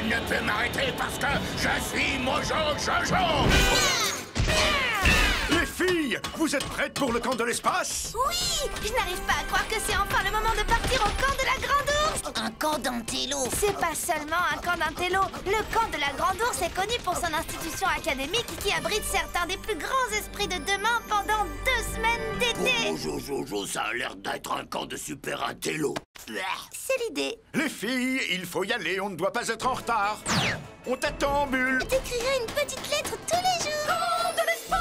Personne ne peut m'arrêter parce que je suis Mojo Jojo. Les filles, vous êtes prêtes pour le camp de l'espace? Oui! Je n'arrive pas à croire que c'est enfin le moment de partir au camp de la Grande Ourse! Un camp d'intello. C'est pas seulement un camp d'intello. Le camp de la Grande Ourse est connu pour son institution académique qui abrite certains des plus grands esprits de demain pendant 2 semaines d'été. Mojo Jojo, ça a l'air d'être un camp de super intello. C'est l'idée. Les filles, il faut y aller, on ne doit pas être en retard. On t'attend, Bulle. T'écrirais une petite lettre tous les jours. Camp de l'espace!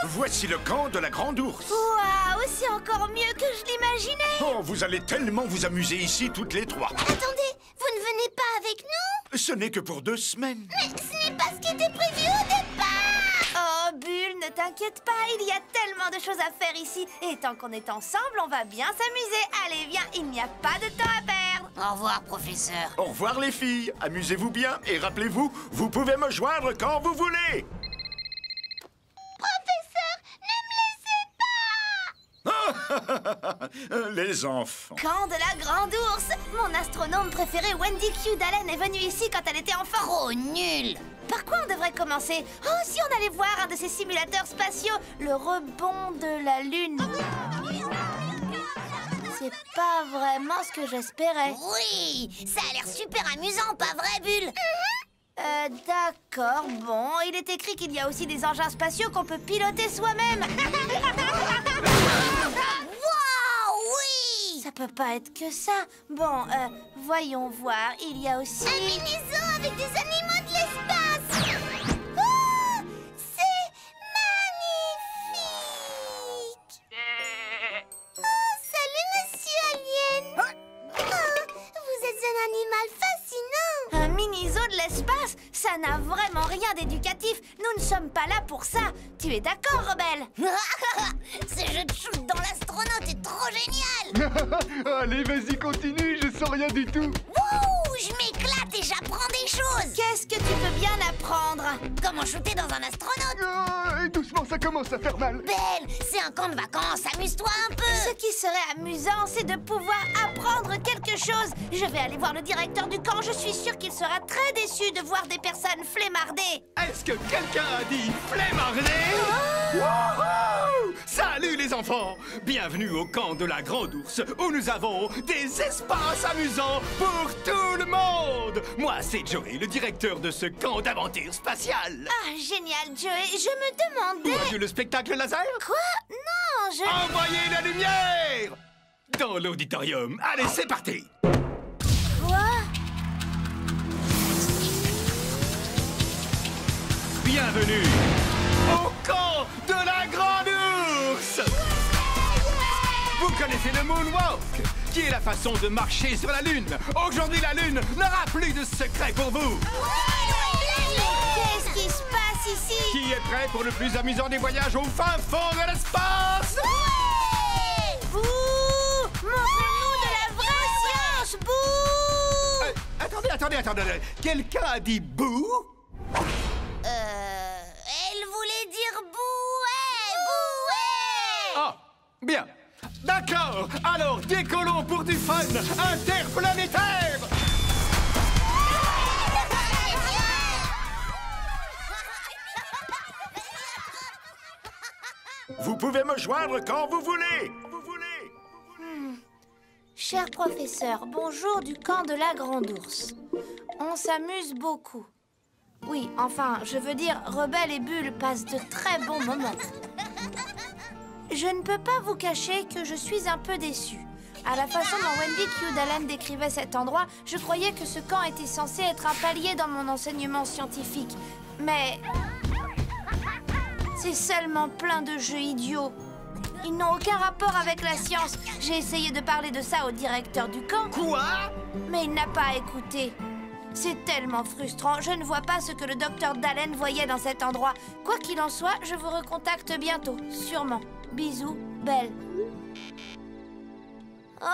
Voici le camp de la Grande Ourse. Waouh, c'est encore mieux que je l'imaginais. Oh, vous allez tellement vous amuser ici toutes les trois. Attendez, vous ne venez pas avec nous? Ce n'est que pour 2 semaines. Mais ce n'est pas ce qui était prévu au départ! Oh, Bulle, ne t'inquiète pas, il y a tellement de choses à faire ici. Et tant qu'on est ensemble, on va bien s'amuser. Allez, viens, il n'y a pas de temps à perdre. Au revoir, professeur. Au revoir les filles, amusez-vous bien et rappelez-vous, vous pouvez me joindre quand vous voulez. Les enfants. Camp de la Grande Ourse! Mon astronome préféré Wendy Q. D'Allen est venue ici quand elle était enfant. Oh, nul. Par quoi on devrait commencer? Oh, si on allait voir un de ces simulateurs spatiaux, le rebond de la Lune. C'est pas vraiment ce que j'espérais. Oui, ça a l'air super amusant, pas vrai, Bulle? D'accord, bon, il est écrit qu'il y a aussi des engins spatiaux qu'on peut piloter soi-même. Wow, oui. Ça peut pas être que ça. Bon, voyons voir, il y a aussi... Un mini-zoo avec des animaux de l'espace. Oh, c'est magnifique. Oh, salut, monsieur Alien. Oh, vous êtes un animal fascinant. Un mini-zoo de l'espace? Ça n'a vraiment rien d'éducatif. Nous ne sommes pas là pour ça. Tu es d'accord, Rebelle? Ce jeu de shoot dans l'astronaute est trop génial. Allez, vas-y, continue, je sens rien du tout. Wouh, je m'éclate et j'apprends des choses. Qu'est-ce que tu peux bien apprendre? Comment shooter dans un astronaute? Doucement, ça commence à faire mal. Belle, c'est un camp de vacances, amuse-toi un peu. Ce qui serait amusant, c'est de pouvoir apprendre quelque chose. Je vais aller voir le directeur du camp. Je suis sûre qu'il sera très déçu de voir des personnes flémardées. Est-ce que quelqu'un a dit flémardé? Wouhou! Salut les enfants! Bienvenue au camp de la Grande Ourse où nous avons des espaces amusants pour tout le monde! Moi, c'est Joey, le directeur de ce camp d'aventure spatiale. Ah, génial, Joey. Je me demandais... Vois-tu le spectacle laser? Quoi? Non, je... Envoyez la lumière! Dans l'auditorium. Allez, c'est parti! Quoi? Bienvenue au camp de la Grande Ourse! Vous connaissez le moonwalk, qui est la façon de marcher sur la Lune. Aujourd'hui, la Lune n'aura plus de secret pour vous. Qu'est-ce qui se passe ici? Qui est prêt pour le plus amusant des voyages au fin fond de l'espace? Bouh! Montrez-nous de la vraie science! Bouh! Attendez. Quelqu'un a dit bouh? Elle voulait dire bouet, bouet. Ah, bien. D'accord. Alors, décollons pour du fun interplanétaire. Vous pouvez me joindre quand vous voulez. Cher professeur, bonjour du camp de la Grande Ourse. On s'amuse beaucoup. Oui, enfin, je veux dire, Rebelle et Bulle passent de très bons moments. Je ne peux pas vous cacher que je suis un peu déçue. À la façon dont Wendy Q. D'Allen décrivait cet endroit, je croyais que ce camp était censé être un palier dans mon enseignement scientifique. Mais... c'est seulement plein de jeux idiots. Ils n'ont aucun rapport avec la science. J'ai essayé de parler de ça au directeur du camp. Quoi? Mais il n'a pas écouté. C'est tellement frustrant. Je ne vois pas ce que le docteur D'Allen voyait dans cet endroit. Quoi qu'il en soit, je vous recontacte bientôt. Sûrement. Bisous, Belle. Oh,